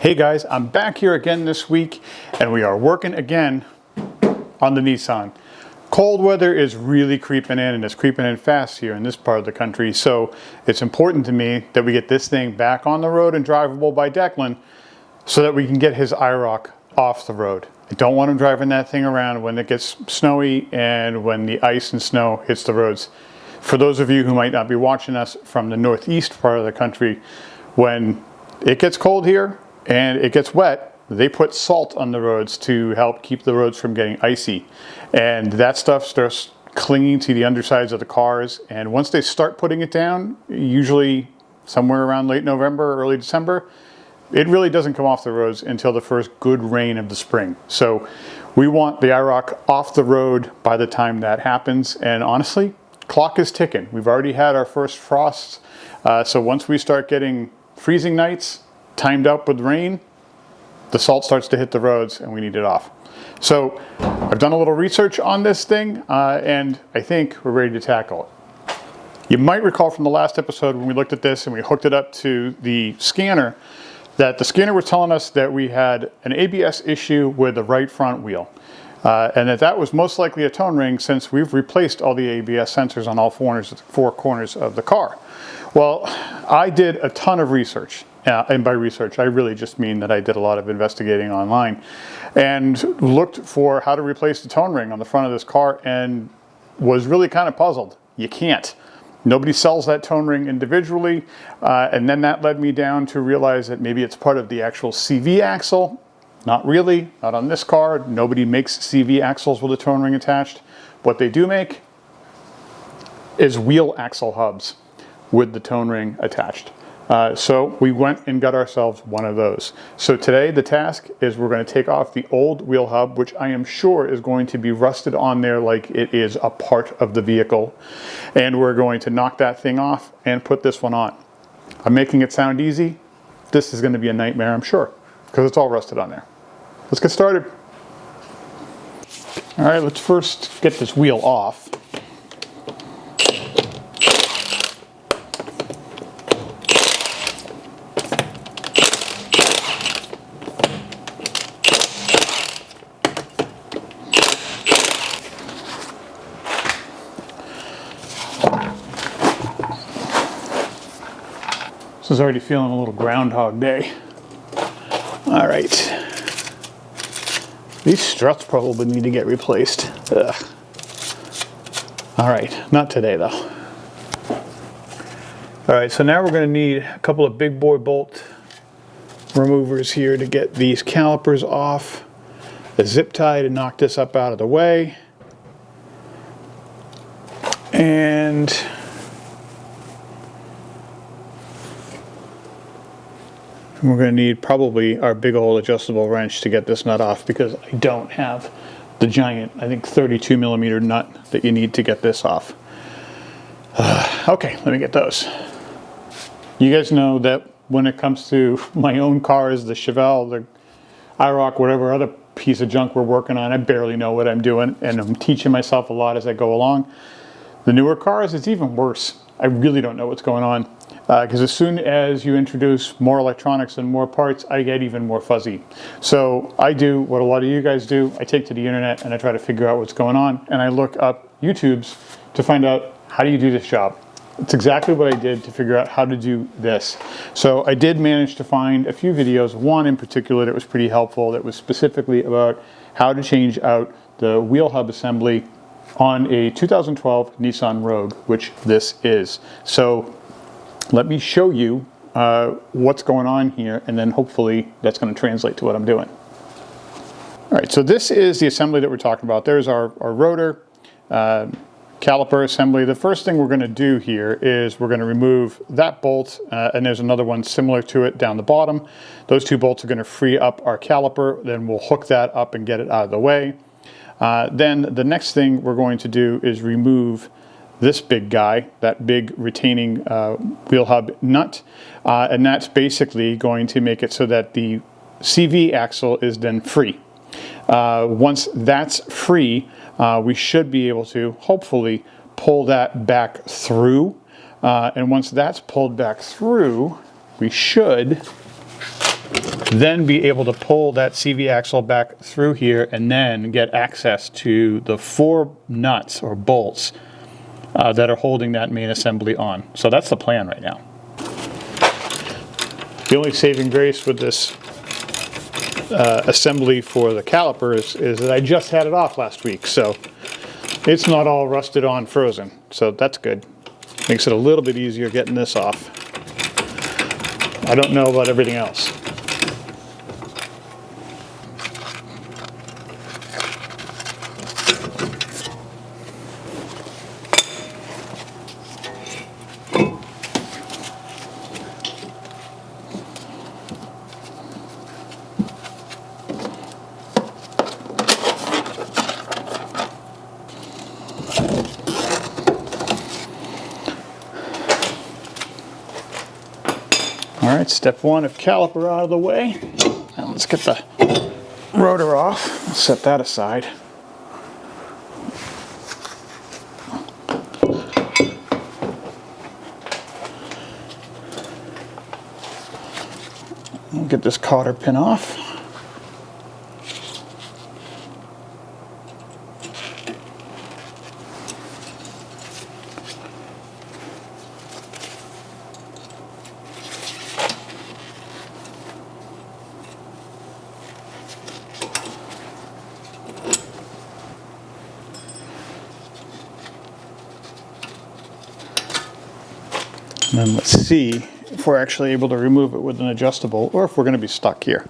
Hey guys, I'm back here again this week and we are working again on the Nissan. Cold weather is really creeping in, and it's creeping in fast here in this part of the country, so it's important to me that we get this thing back on the road and drivable by Declan so that we can get his IROC off the road. I don't want him driving that thing around when it gets snowy and when the ice and snow hits the roads. For those of you who might not be watching us from the northeast part of the country, when it gets cold here and it gets wet, they put salt on the roads to help keep the roads from getting icy. And that stuff starts clinging to the undersides of the cars. And once they start putting it down, usually somewhere around late November, early December, it really doesn't come off the roads until the first good rain of the spring. So we want the IROC off the road by the time that happens. And honestly, clock is ticking. We've already had our first frosts. So once we start getting freezing nights timed up with rain, the salt starts to hit the roads and we need it off. So I've done a little research on this thing and I think we're ready to tackle it. You might recall from the last episode when we looked at this and we hooked it up to the scanner, that the scanner was telling us that we had an ABS issue with the right front wheel. And that was most likely a tone ring, since we've replaced all the ABS sensors on all four corners of the car. Well, I did a ton of research. And by research, I really just mean that I did a lot of investigating online and looked for how to replace the tone ring on the front of this car and was really kind of puzzled. You can't. Nobody sells that tone ring individually. And then that led me down to realize that maybe it's part of the actual CV axle. Not really, not on this car. Nobody makes CV axles with a tone ring attached. What they do make is wheel axle hubs with the tone ring attached. So we went and got ourselves one of those. So today the task is we're going to take off the old wheel hub, which I am sure is going to be rusted on there like it is a part of the vehicle. And we're going to knock that thing off and put this one on. I'm making it sound easy. This is going to be a nightmare, I'm sure, because it's all rusted on there. Let's get started. All right, let's first get this wheel off. This is already feeling a little Groundhog Day. All right. These struts probably need to get replaced. Ugh. All right, not today though. All right, so now we're going to need a couple of big boy bolt removers here to get these calipers off. A zip tie to knock this up out of the way. And we're going to need probably our big old adjustable wrench to get this nut off, because I don't have the giant, I think 32 millimeter nut that you need to get this off. Okay, let me get those. You guys know that when it comes to my own cars, the Chevelle, the IROC, whatever other piece of junk we're working on, I barely know what I'm doing, and I'm teaching myself a lot as I go along. The newer cars, it's even worse. I really don't know what's going on. Because as soon as you introduce more electronics and more parts, I get even more fuzzy. So I do what a lot of you guys do. I take to the internet and I try to figure out what's going on, and I look up YouTubes to find out, how do you do this job? It's exactly what I did to figure out how to do this. So I did manage to find a few videos, one in particular that was pretty helpful, that was specifically about how to change out the wheel hub assembly on a 2012 Nissan Rogue, which this is. So let me show you what's going on here, and then hopefully that's going to translate to what I'm doing. All right, so this is the assembly that we're talking about. There's our rotor, caliper assembly. The first thing we're going to do here is we're going to remove that bolt, and there's another one similar to it down the bottom. Those two bolts are going to free up our caliper. Then we'll hook that up and get it out of the way. Then the next thing we're going to do is remove this big guy, that big retaining wheel hub nut, and that's basically going to make it so that the CV axle is then free. Once that's free, we should be able to hopefully pull that back through, and once that's pulled back through, we should then be able to pull that CV axle back through here and then get access to the 4 nuts or bolts that are holding that main assembly on. So that's the plan right now. The only saving grace with this assembly for the calipers is that I just had it off last week, so it's not all rusted on frozen, so that's good. Makes it a little bit easier getting this off. I don't know about everything else. All right, step 1 of caliper out of the way. Now let's get the rotor off. Set that aside. We'll get this cotter pin off. And then let's see if we're actually able to remove it with an adjustable or if we're going to be stuck here.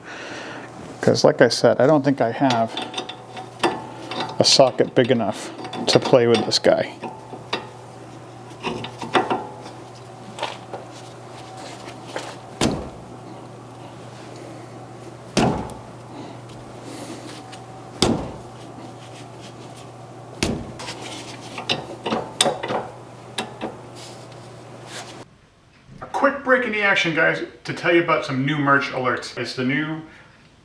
Because like I said, I don't think I have a socket big enough to play with this guy. Quick break in the action, guys, to tell you about some new merch alerts. It's the new,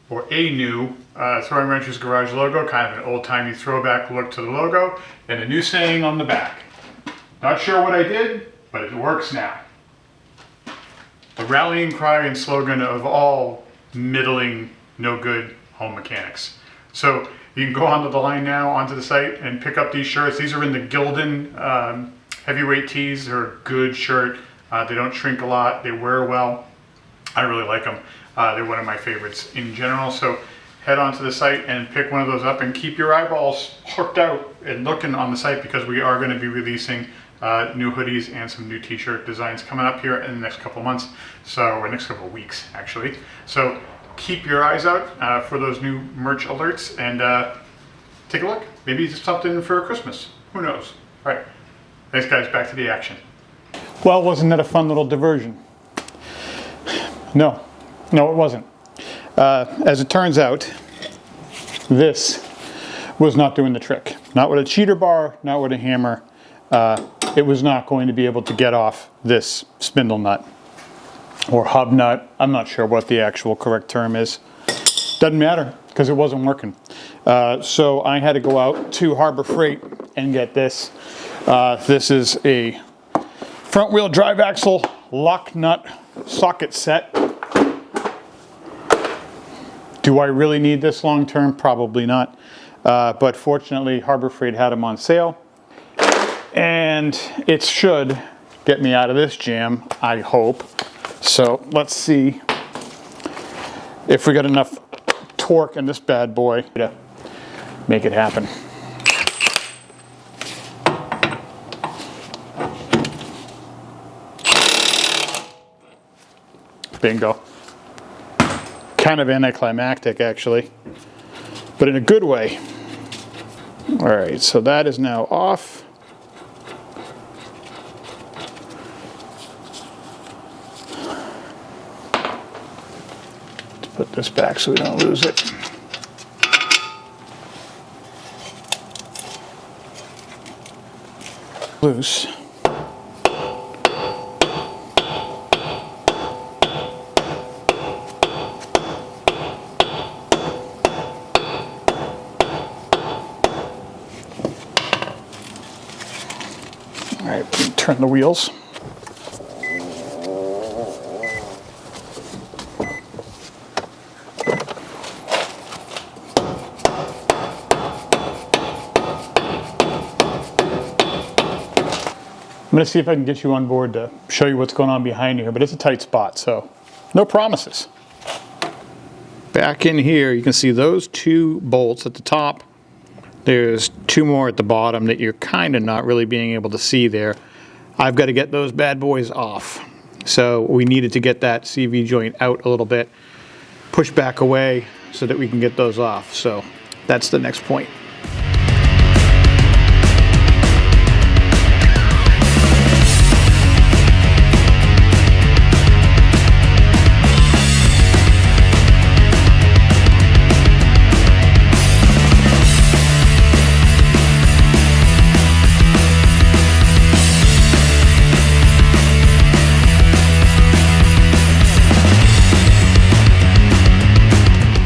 or a new, Throwing Wrenches Garage logo, kind of an old-timey throwback look to the logo, and a new saying on the back. Not sure what I did, but it works now. The rallying cry and slogan of all middling, no good home mechanics. So you can go onto the line now, onto the site, and pick up these shirts. These are in the Gildan heavyweight tees. They're a good shirt. They don't shrink a lot, they wear well. I really like them. They're one of my favorites in general. So head onto the site and pick one of those up and keep your eyeballs hooked out and looking on the site, because we are going to be releasing new hoodies and some new t-shirt designs coming up here in the next couple months. So, or next couple weeks actually. So keep your eyes out for those new merch alerts and take a look. Maybe it's something for Christmas. Who knows? All right. Thanks guys, back to the action. Well, wasn't that a fun little diversion? No, it wasn't. As it turns out, this was not doing the trick. Not with a cheater bar, not with a hammer. It was not going to be able to get off this spindle nut or hub nut. I'm not sure what the actual correct term is. Doesn't matter, because it wasn't working. So I had to go out to Harbor Freight and get this. This is a front wheel drive axle lock nut socket set. Do I really need this long term? Probably not. But fortunately Harbor Freight had them on sale. And it should get me out of this jam, I hope. So let's see if we got enough torque in this bad boy to make it happen. Bingo. Kind of anticlimactic actually, but in a good way. All right, so that is now off. Let's put this back so we don't lose it. Loose. All right, turn the wheels. I'm going to see if I can get you on board to show you what's going on behind here, but it's a tight spot, so no promises. Back in here, you can see those 2 bolts at the top. There's 2 more at the bottom that you're kind of not really being able to see there. I've got to get those bad boys off. So we needed to get that CV joint out a little bit, push back away so that we can get those off. So that's the next point.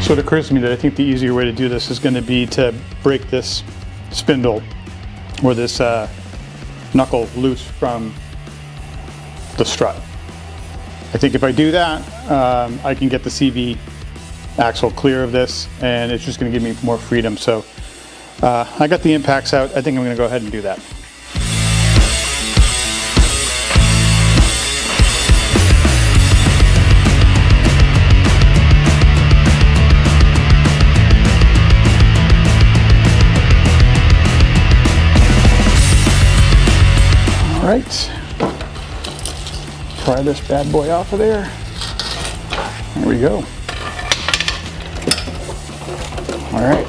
So it occurs to me that I think the easier way to do this is going to be to break this spindle or this knuckle loose from the strut. I think if I do that, I can get the CV axle clear of this, and it's just going to give me more freedom. So I got the impacts out. I think I'm going to go ahead and do that. All right, pry this bad boy off of there. There we go. All right,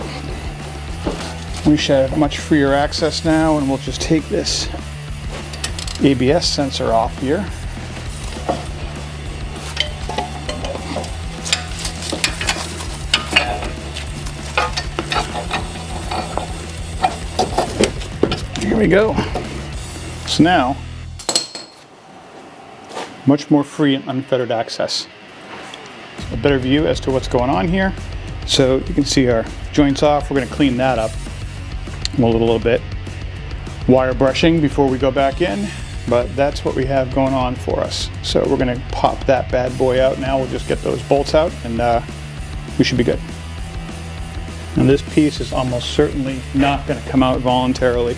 we should have much freer access now, and we'll just take this ABS sensor off here. Here we go. So now, much more free and unfettered access. A better view as to what's going on here. So you can see our joints off. We're going to clean that up a little bit. Wire brushing before we go back in, but that's what we have going on for us. So we're going to pop that bad boy out now. We'll just get those bolts out, and we should be good. And this piece is almost certainly not going to come out voluntarily.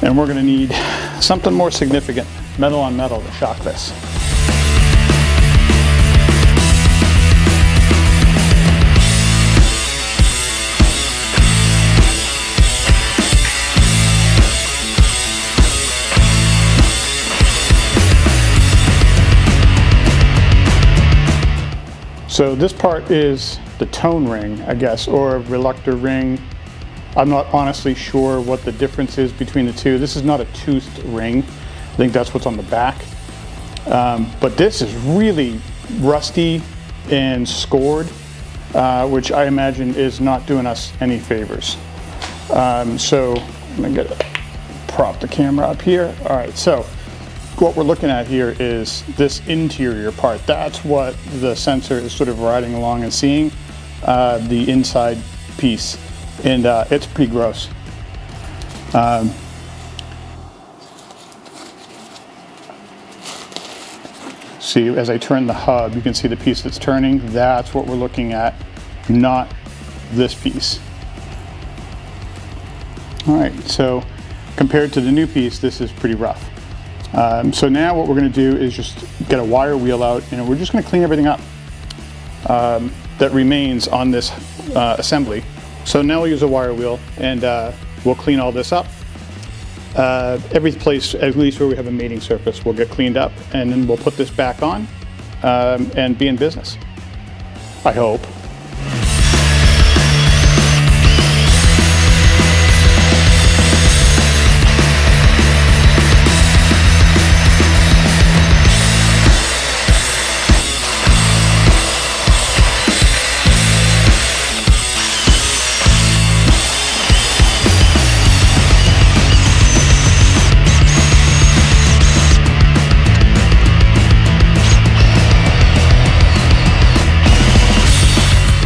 And we're going to need something more significant, metal on metal, to shock this. So this part is the tone ring, I guess, or reluctor ring. I'm not honestly sure what the difference is between the two. This is not a toothed ring. I think that's what's on the back. But this is really rusty and scored, which I imagine is not doing us any favors. So I'm gonna prop the camera up here. All right, so what we're looking at here is this interior part. That's what the sensor is sort of riding along and seeing, the inside piece. And it's pretty gross. See, as I turn the hub, you can see the piece that's turning. That's what we're looking at, not this piece. All right, so compared to the new piece, this is pretty rough. So now what we're going to do is just get a wire wheel out, and we're just going to clean everything up that remains on this assembly. So now we'll use a wire wheel, and we'll clean all this up. Every place, at least where we have a mating surface, will get cleaned up, and then we'll put this back on and be in business. I hope.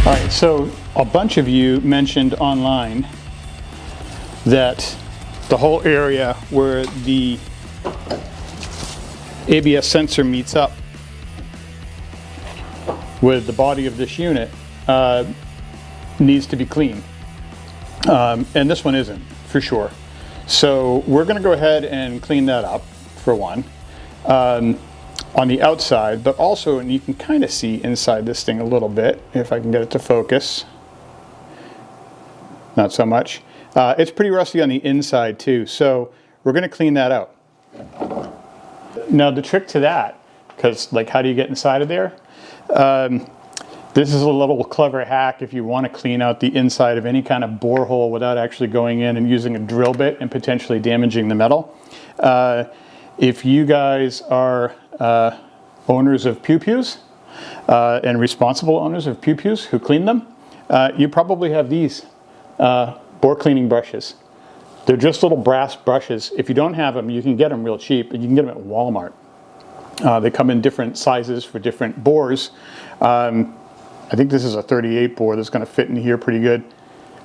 All right, so a bunch of you mentioned online that the whole area where the ABS sensor meets up with the body of this unit needs to be clean. And this one isn't, for sure. So we're going to go ahead and clean that up, for one, on the outside, but also, and you can kind of see inside this thing a little bit, if I can get it to focus. Not so much. It's pretty rusty on the inside too, so we're going to clean that out. Now the trick to that, because like how do you get inside of there? This is a little clever hack if you want to clean out the inside of any kind of borehole without actually going in and using a drill bit and potentially damaging the metal. If you guys are owners of pew-pews and responsible owners of pew-pews who clean them, you probably have these bore cleaning brushes. They're just little brass brushes. If you don't have them, you can get them real cheap, and you can get them at Walmart. They come in different sizes for different bores. I think this is a 38 bore that's going to fit in here pretty good.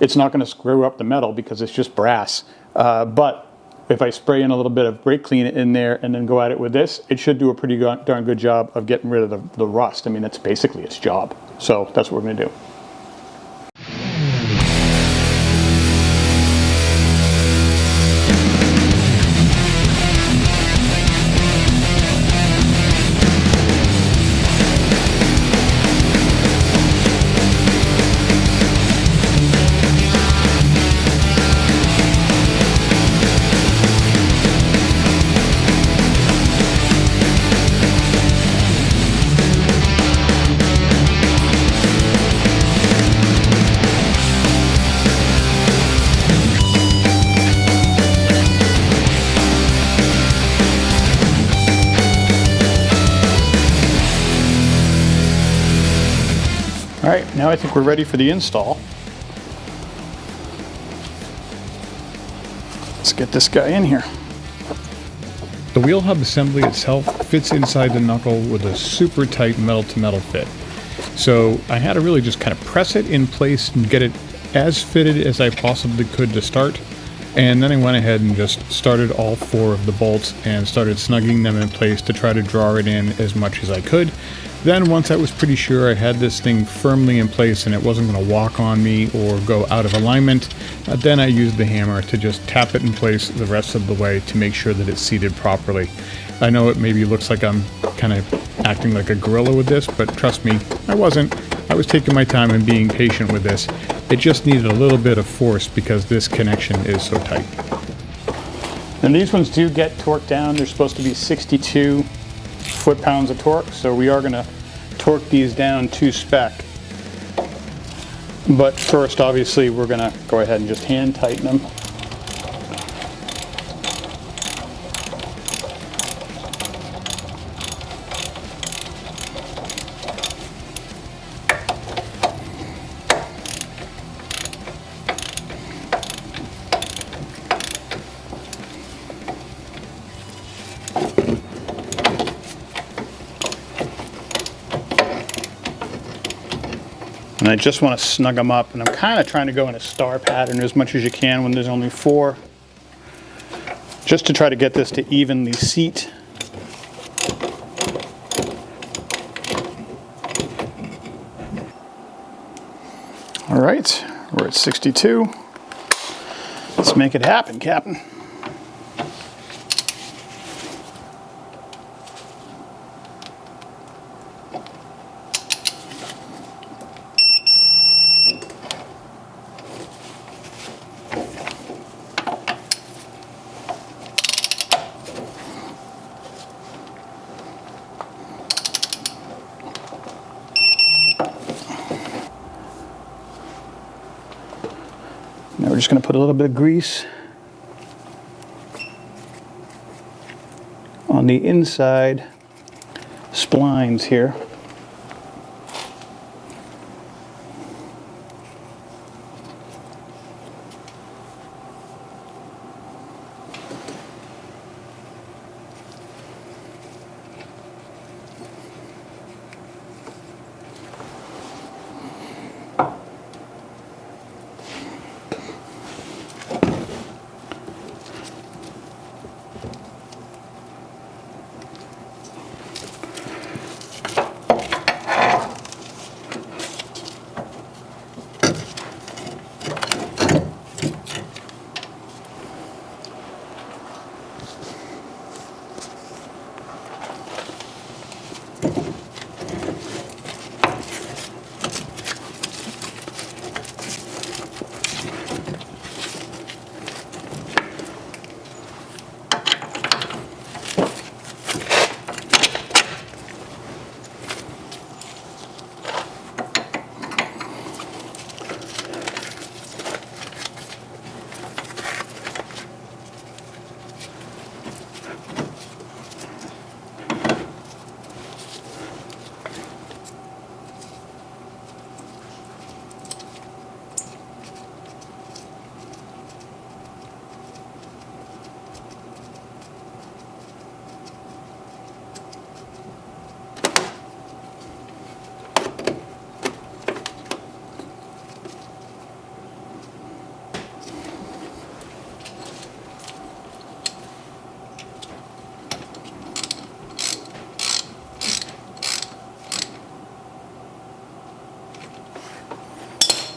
It's not going to screw up the metal because it's just brass. But if I spray in a little bit of brake clean in there and then go at it with this, it should do a pretty darn good job of getting rid of the rust. I mean, that's basically its job. So that's what we're going to do. All right, now I think we're ready for the install. Let's get this guy in here. The wheel hub assembly itself fits inside the knuckle with a super tight metal-to-metal fit. So I had to really just kind of press it in place and get it as fitted as I possibly could to start. And then I went ahead and just started all 4 of the bolts and started snugging them in place to try to draw it in as much as I could. Then once I was pretty sure I had this thing firmly in place and it wasn't going to walk on me or go out of alignment, then I used the hammer to just tap it in place the rest of the way to make sure that it's seated properly. I know it maybe looks like I'm kind of acting like a gorilla with this, but trust me, I wasn't. I was taking my time and being patient with this. It just needed a little bit of force because this connection is so tight. And these ones do get torqued down. They're supposed to be 62 foot-pounds of torque, so we are going to torque these down to spec. But first, obviously, we're going to go ahead and just hand tighten them. And I just want to snug them up, and I'm kind of trying to go in a star pattern as much as you can when there's only 4, just to try to get this to evenly seat. All right, we're at 62. Let's make it happen, Captain. Now we're just going to put a little bit of grease on the inside splines here.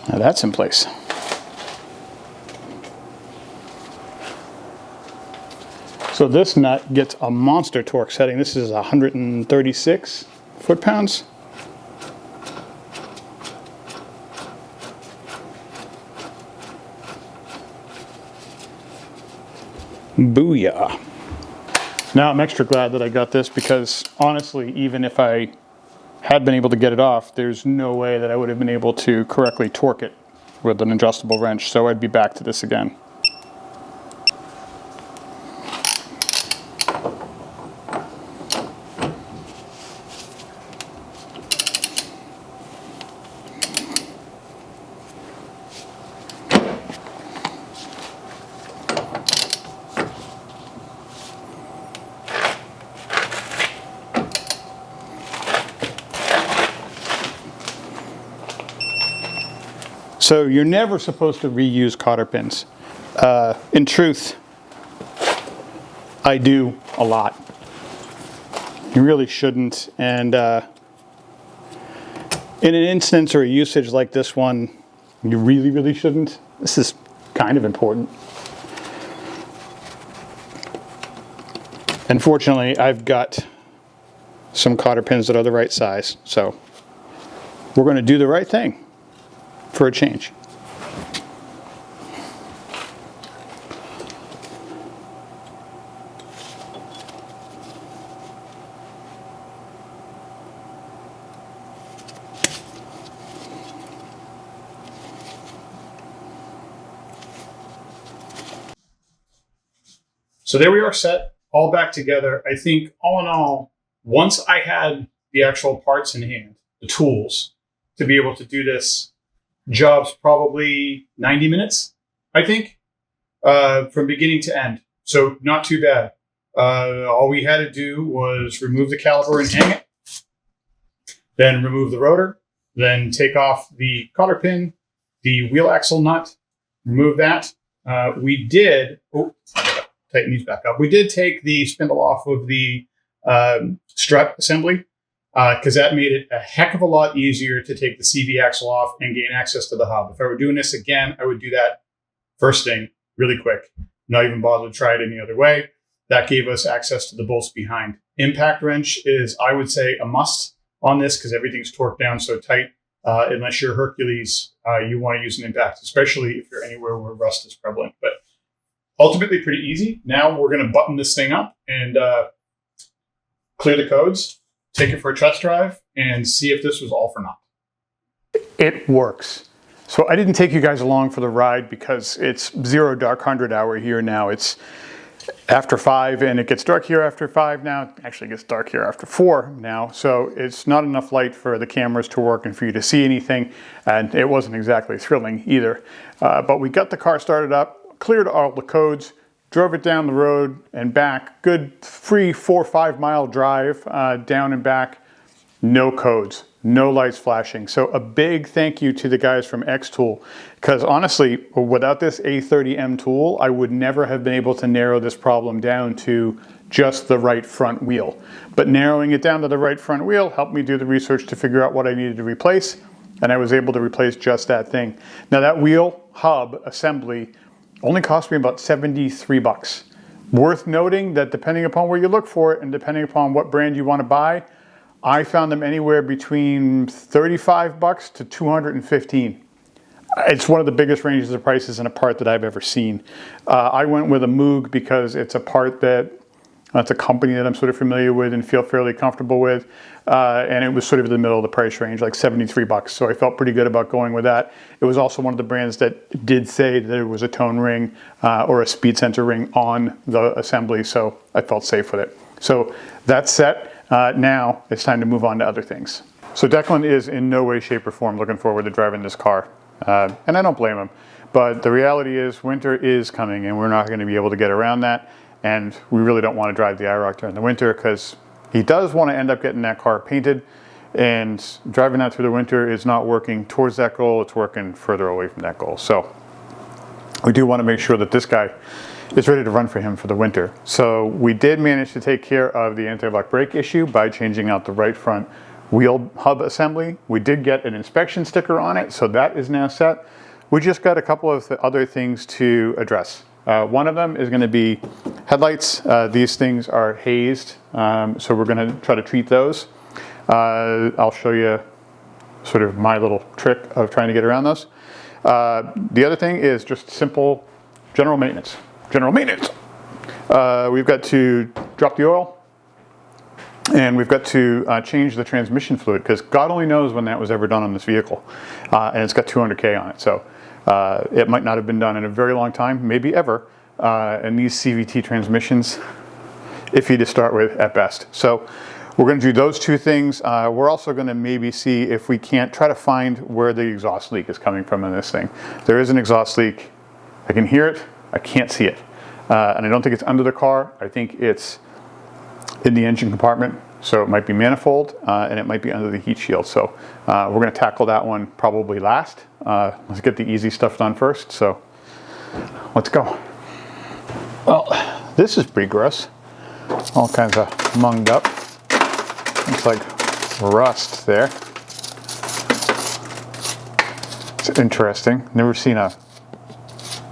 Now that's in place. So this nut gets a monster torque setting. This is 136 foot-pounds. Booyah. Now I'm extra glad that I got this because honestly, even if I had been able to get it off, there's no way that I would have been able to correctly torque it with an adjustable wrench, so I'd be back to this again. So you're never supposed to reuse cotter pins. In truth, I do a lot. You really shouldn't. And in an instance or a usage like this one, you really, really shouldn't. This is kind of important. Unfortunately, I've got some cotter pins that are the right size. So we're going to do the right thing for a change. So there we are, set all back together. I think all in all, once I had the actual parts in hand, the tools to be able to do this, job's probably 90 minutes, I think, from beginning to end. So not too bad. All we had to do was remove the caliper and hang it, then remove the rotor, then take off the cotter pin, the wheel axle nut, remove that. We did, tighten these back up. We did take the spindle off of the strut assembly, because that made it a heck of a lot easier to take the CV axle off and gain access to the hub. If I were doing this again, I would do that first thing, really quick. Not even bother to try it any other way. That gave us access to the bolts behind. Impact wrench is, I would say, a must on this because everything's torqued down so tight. Unless you're Hercules, you want to use an impact, especially if you're anywhere where rust is prevalent. But ultimately pretty easy. Now we're going to button this thing up and clear the codes, take it for a test drive, and see if this was all for naught. It works. So I didn't take you guys along for the ride because it's 0 dark 100 hour here now. It's after 5 and it gets dark here after 5 now. Actually, it gets dark here after 4 now. So it's not enough light for the cameras to work and for you to see anything. And it wasn't exactly thrilling either. But we got the car started up, cleared all the codes, drove it down the road and back. Good free 4 or 5 mile drive down and back. No codes, no lights flashing. So a big thank you to the guys from X-Tool, because honestly, without this A30M tool, I would never have been able to narrow this problem down to just the right front wheel. But narrowing it down to the right front wheel helped me do the research to figure out what I needed to replace, and I was able to replace just that thing. Now that wheel hub assembly only cost me about 73 bucks. Worth noting that depending upon where you look for it and depending upon what brand you want to buy, I found them anywhere between 35 bucks to 215. It's one of the biggest ranges of prices in a part that I've ever seen. I went with a Moog because it's a part that That's a company that I'm sort of familiar with and feel fairly comfortable with. And it was sort of in the middle of the price range, like 73 bucks. So I felt pretty good about going with that. It was also one of the brands that did say that there was a tone ring or a speed sensor ring on the assembly. So I felt safe with it. So that's set. Now it's time to move on to other things. So Declan is in no way, shape, or form looking forward to driving this car. And I don't blame him. But the reality is winter is coming and we're not going to be able to get around that. And we really don't want to drive the IROC during the winter because he does want to end up getting that car painted. And driving that through the winter is not working towards that goal. It's working further away from that goal. So we do want to make sure that this guy is ready to run for him for the winter. So we did manage to take care of the anti-lock brake issue by changing out the right front wheel hub assembly. We did get an inspection sticker on it, so that is now set. We just got a couple of other things to address. One of them is going to be headlights. These things are hazed, so we're going to try to treat those. I'll show you sort of my little trick of trying to get around those. The other thing is just simple general maintenance. We've got to drop the oil, and we've got to change the transmission fluid, because God only knows when that was ever done on this vehicle. And it's got 200K on it, so it might not have been done in a very long time, maybe ever. And these CVT transmissions, iffy to start with at best. So we're going to do those two things. We're also going to maybe see if we can't try to find where the exhaust leak is coming from in this thing. There is an exhaust leak. I can hear it. I can't see it. And I don't think it's under the car. I think it's in the engine compartment. So it might be manifold and it might be under the heat shield. So we're going to tackle that one probably last. Let's get the easy stuff done first. So let's go. Well, this is pretty gross. All kinds of munged up. Looks like rust there. It's interesting. Never seen a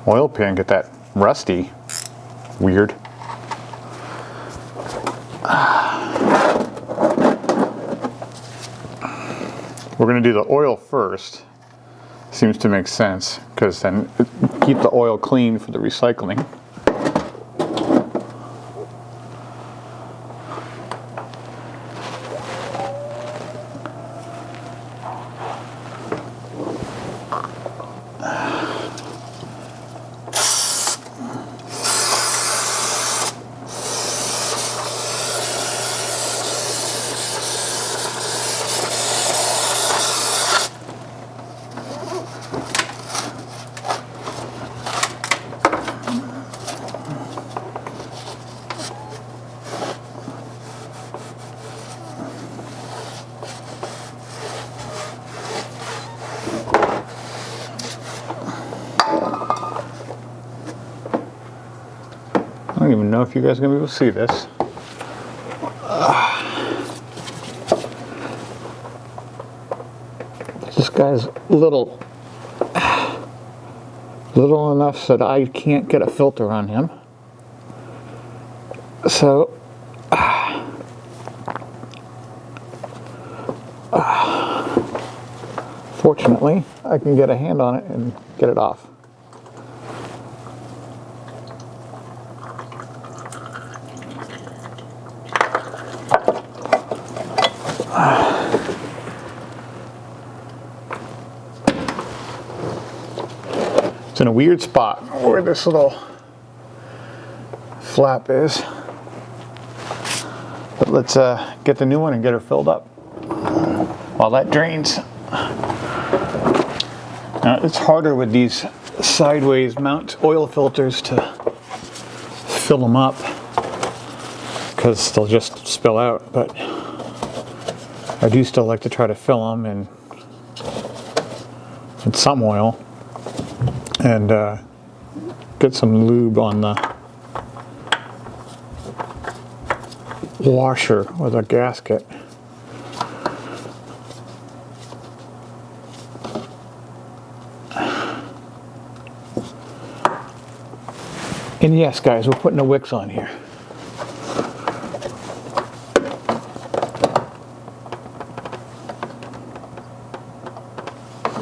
oil pan get that rusty. Weird. We're going to do the oil first. Seems to make sense, because then keep the oil clean for the recycling. I don't even know if you guys are going to be able to see this. This guy's little enough so that I can't get a filter on him. So fortunately, I can get a hand on it and get it off. It's in a weird spot where this little flap is. But let's get the new one and get her filled up while that drains. Now, it's harder with these sideways mount oil filters to fill them up because they'll just spill out, but I do still like to try to fill them in some oil and get some lube on the washer or the gasket. And yes, guys, we're putting the wicks on here.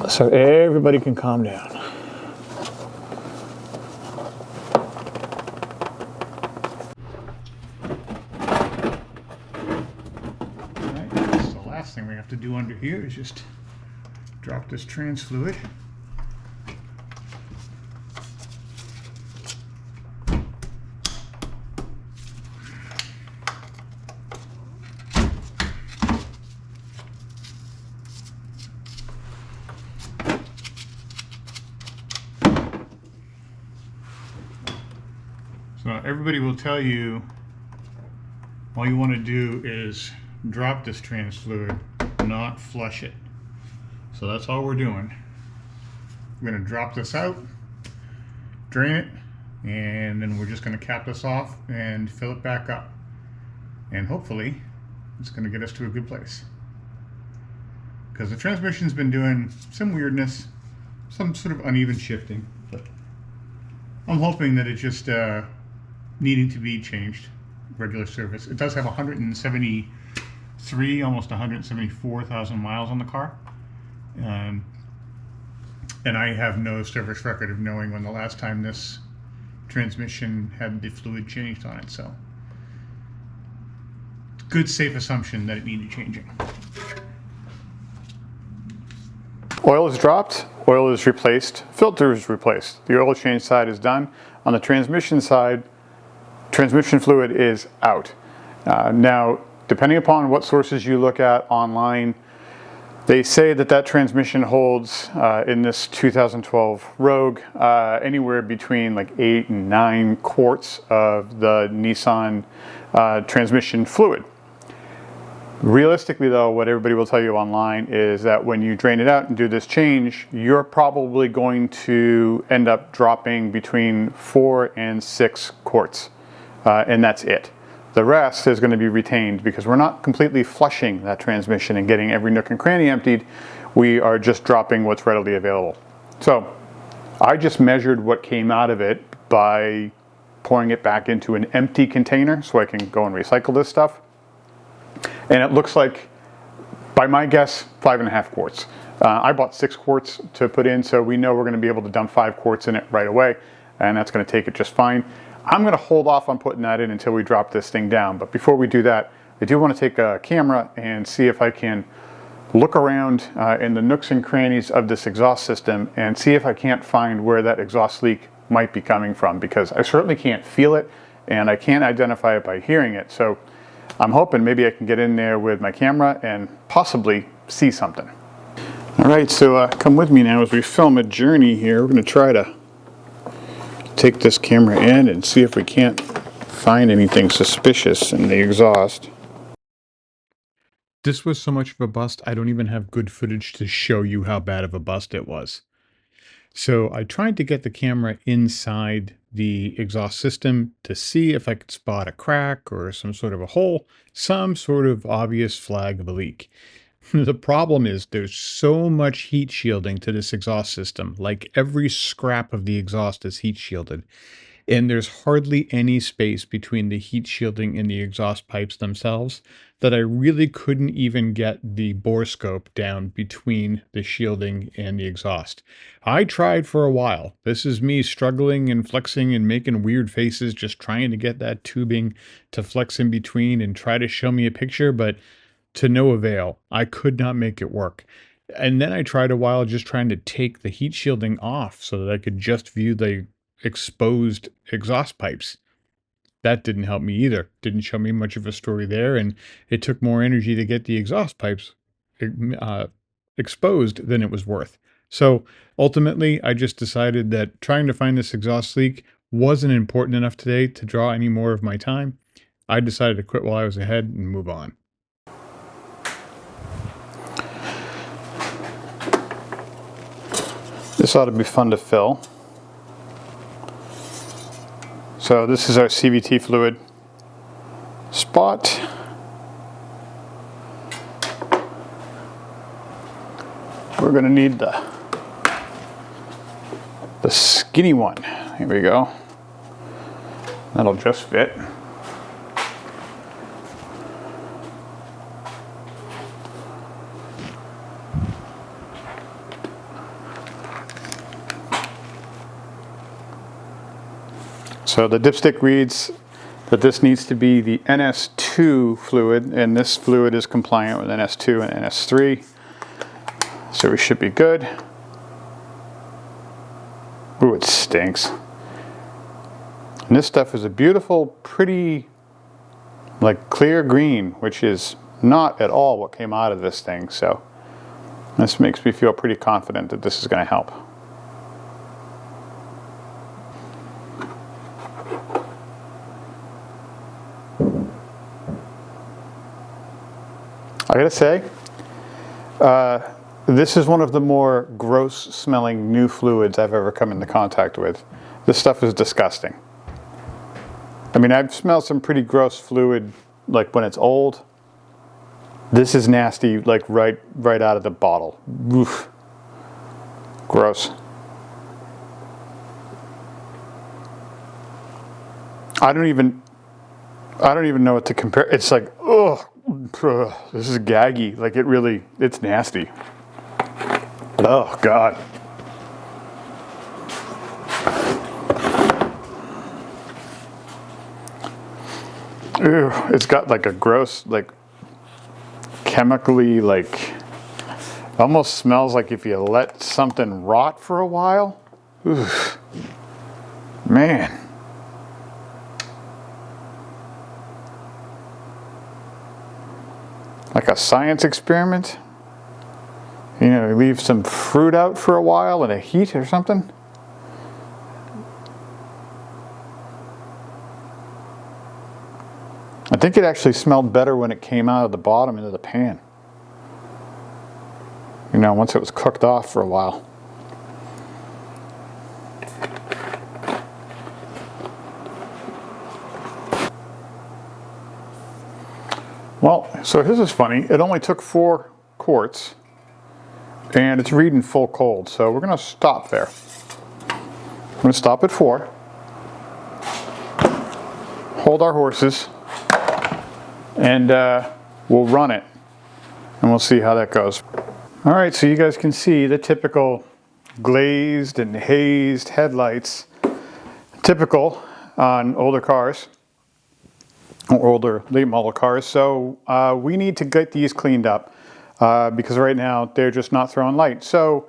So everybody can calm down. last thing we have to do under here is just drop this trans fluid. So everybody will tell you all you want to do is drop this trans fluid, not flush it. So that's all we're doing. We're going to drop this out, drain it, and then we're just going to cap this off and fill it back up. And hopefully it's going to get us to a good place. Because the transmission's been doing some weirdness, some sort of uneven shifting. But I'm hoping that it's just needing to be changed. Regular service. It does have 173, almost 174,000 miles on the car. And I have no service record of knowing when the last time this transmission had the fluid changed on it, so good safe assumption that it needed changing. Oil is dropped, oil is replaced, filter is replaced. The oil change side is done. On the transmission side, transmission fluid is out. Now, depending upon what sources you look at online, they say that transmission holds in this 2012 Rogue anywhere between like 8 and 9 quarts of the Nissan transmission fluid. Realistically though, what everybody will tell you online is that when you drain it out and do this change, you're probably going to end up dropping between 4 and 6 quarts. And that's it. The rest is going to be retained because we're not completely flushing that transmission and getting every nook and cranny emptied. We are just dropping what's readily available. So I just measured what came out of it by pouring it back into an empty container so I can go and recycle this stuff. And it looks like, by my guess, 5.5 quarts. I bought 6 quarts to put in, so we know we're going to be able to dump 5 quarts in it right away, and that's going to take it just fine. I'm going to hold off on putting that in until we drop this thing down. But before we do that, I do want to take a camera and see if I can look around in the nooks and crannies of this exhaust system and see if I can't find where that exhaust leak might be coming from, because I certainly can't feel it and I can't identify it by hearing it. So I'm hoping maybe I can get in there with my camera and possibly see something. All right, so come with me now as we film a journey here. We're going to try to take this camera in and see if we can't find anything suspicious in the exhaust. This was so much of a bust, I don't even have good footage to show you how bad of a bust it was. So I tried to get the camera inside the exhaust system to see if I could spot a crack or some sort of a hole, some sort of obvious flag of a leak. The problem is there's so much heat shielding to this exhaust system, like every scrap of the exhaust is heat shielded. And there's hardly any space between the heat shielding and the exhaust pipes themselves that I really couldn't even get the bore scope down between the shielding and the exhaust. I tried for a while. This is me struggling and flexing and making weird faces, just trying to get that tubing to flex in between and try to show me a picture, but to no avail. I could not make it work. And then I tried a while just trying to take the heat shielding off so that I could just view the exposed exhaust pipes. That didn't help me either. Didn't show me much of a story there, and it took more energy to get the exhaust pipes exposed than it was worth. So ultimately, I just decided that trying to find this exhaust leak wasn't important enough today to draw any more of my time. I decided to quit while I was ahead and move on. This ought to be fun to fill. So this is our CVT fluid spot. We're going to need the skinny one. Here we go. That'll just fit. So the dipstick reads but this needs to be the NS2 fluid, and this fluid is compliant with NS2 and NS3. So we should be good. Ooh, it stinks. And this stuff is a beautiful, pretty, like clear green, which is not at all what came out of this thing. So this makes me feel pretty confident that this is going to help. I gotta say, this is one of the more gross smelling new fluids I've ever come into contact with. This stuff is disgusting. I mean, I've smelled some pretty gross fluid, like when it's old. This is nasty, like right out of the bottle. Oof. Gross. I don't even know what to compare. It's like, ugh, this is gaggy. Like it's nasty. Oh God. Ew, it's got like a gross, like chemically, like almost smells like if you let something rot for a while. Oof. Man. Like a science experiment. You know, you leave some fruit out for a while in a heat or something. I think it actually smelled better when it came out of the bottom into the pan. You know, once it was cooked off for a while. Well, so this is funny. It only took 4 quarts, and it's reading full cold. So we're going to stop there. I'm going to stop at 4. Hold our horses, and we'll run it, and we'll see how that goes. All right, so you guys can see the typical glazed and hazed headlights, typical on older cars. Or older late model cars. So we need to get these cleaned up because right now they're just not throwing light. So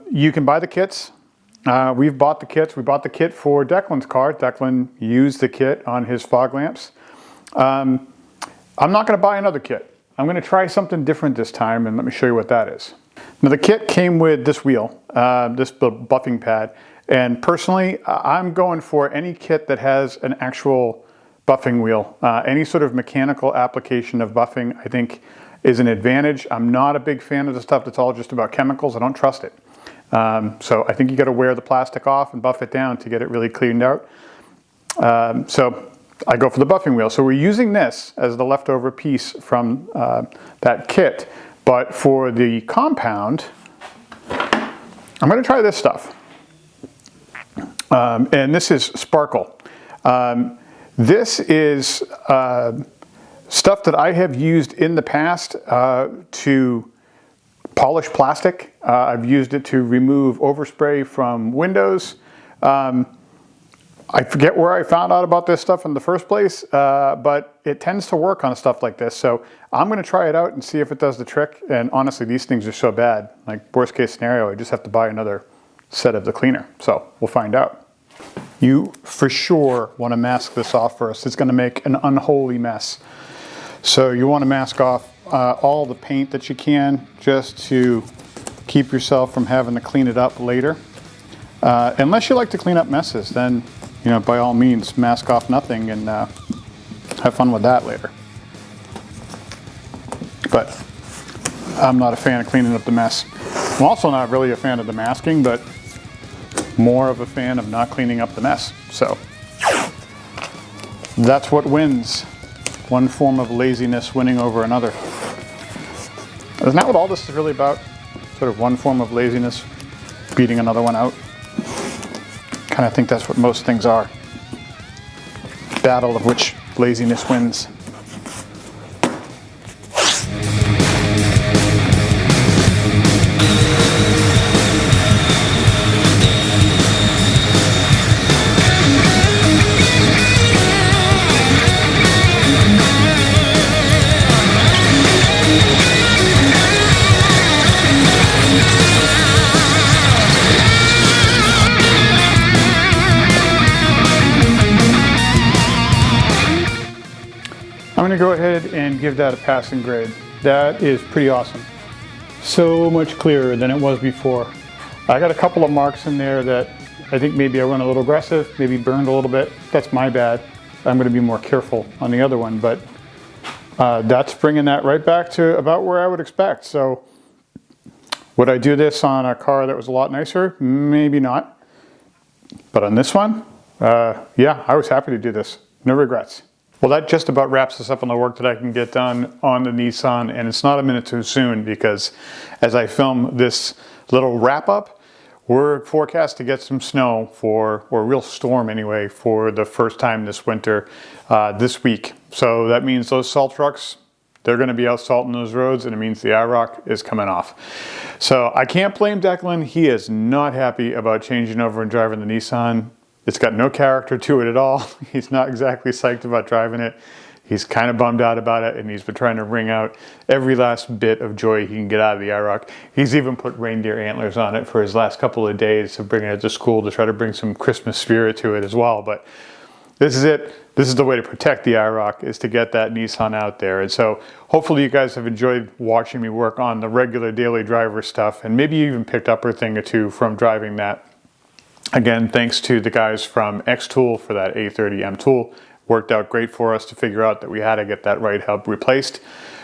you can buy the kits. We've bought the kits. We bought the kit for Declan's car. Declan used the kit on his fog lamps. I'm not going to buy another kit. I'm going to try something different this time, and let me show you what that is. Now the kit came with this wheel, this buffing pad, and personally I'm going for any kit that has an actual buffing wheel. Any sort of mechanical application of buffing, I think, is an advantage. I'm not a big fan of the stuff that's all just about chemicals. I don't trust it. So I think you got to wear the plastic off and buff it down to get it really cleaned out. So I go for the buffing wheel. So we're using this as the leftover piece from that kit. But for the compound, I'm going to try this stuff. And this is Sparkle. This is stuff that I have used in the past to polish plastic. I've used it to remove overspray from windows. I forget where I found out about this stuff in the first place, but it tends to work on stuff like this. So I'm going to try it out and see if it does the trick. And honestly, these things are so bad. Like worst case scenario, I just have to buy another set of the cleaner. So we'll find out. You for sure want to mask this off first. It's going to make an unholy mess. So you want to mask off all the paint that you can, just to keep yourself from having to clean it up later. Unless you like to clean up messes, then you know, by all means, mask off nothing and have fun with that later. But I'm not a fan of cleaning up the mess. I'm also not really a fan of the masking, but more of a fan of not cleaning up the mess. So that's what wins. One form of laziness winning over another. Isn't that what all this is really about? Sort of one form of laziness beating another one out. Kind of think that's what most things are. Battle of which laziness wins. I'm gonna go ahead and give that a passing grade. That is pretty awesome. So much clearer than it was before. I got a couple of marks in there that I think maybe I went a little aggressive, maybe burned a little bit. That's my bad. I'm gonna be more careful on the other one, but that's bringing that right back to about where I would expect. So would I do this on a car that was a lot nicer? Maybe not. But on this one, yeah, I was happy to do this. No regrets. Well, that just about wraps us up on the work that I can get done on the Nissan, and it's not a minute too soon because as I film this little wrap up, we're forecast to get some snow or a real storm anyway, for the first time this winter, this week. So that means those salt trucks, they're going to be out salting those roads, and it means the IROC is coming off. So I can't blame Declan. He is not happy about changing over and driving the Nissan. It's got no character to it at all. He's not exactly psyched about driving it. He's kind of bummed out about it, and he's been trying to wring out every last bit of joy he can get out of the IROC. He's even put reindeer antlers on it for his last couple of days of bringing it to school to try to bring some Christmas spirit to it as well. But this is it. This is the way to protect the IROC, is to get that Nissan out there. And so hopefully you guys have enjoyed watching me work on the regular daily driver stuff, and maybe you even picked up a thing or two from driving that. Again, thanks to the guys from X-Tool for that A30M tool. Worked out great for us to figure out that we had to get that right hub replaced.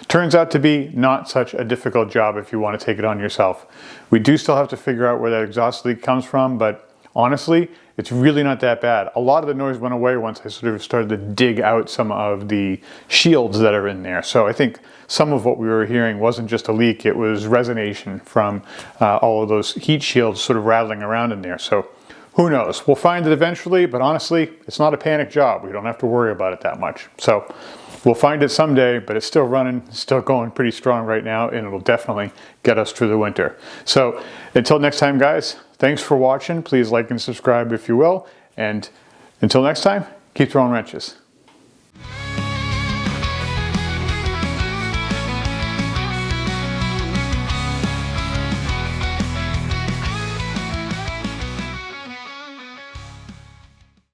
Turns out to be not such a difficult job if you want to take it on yourself. We do still have to figure out where that exhaust leak comes from, but honestly, it's really not that bad. A lot of the noise went away once I sort of started to dig out some of the shields that are in there. So I think some of what we were hearing wasn't just a leak, it was resonation from all of those heat shields sort of rattling around in there. So who knows? We'll find it eventually, but honestly, it's not a panic job. We don't have to worry about it that much. So we'll find it someday, but it's still running, still going pretty strong right now, and it'll definitely get us through the winter. So until next time, guys, thanks for watching. Please like and subscribe if you will. And until next time, keep throwing wrenches.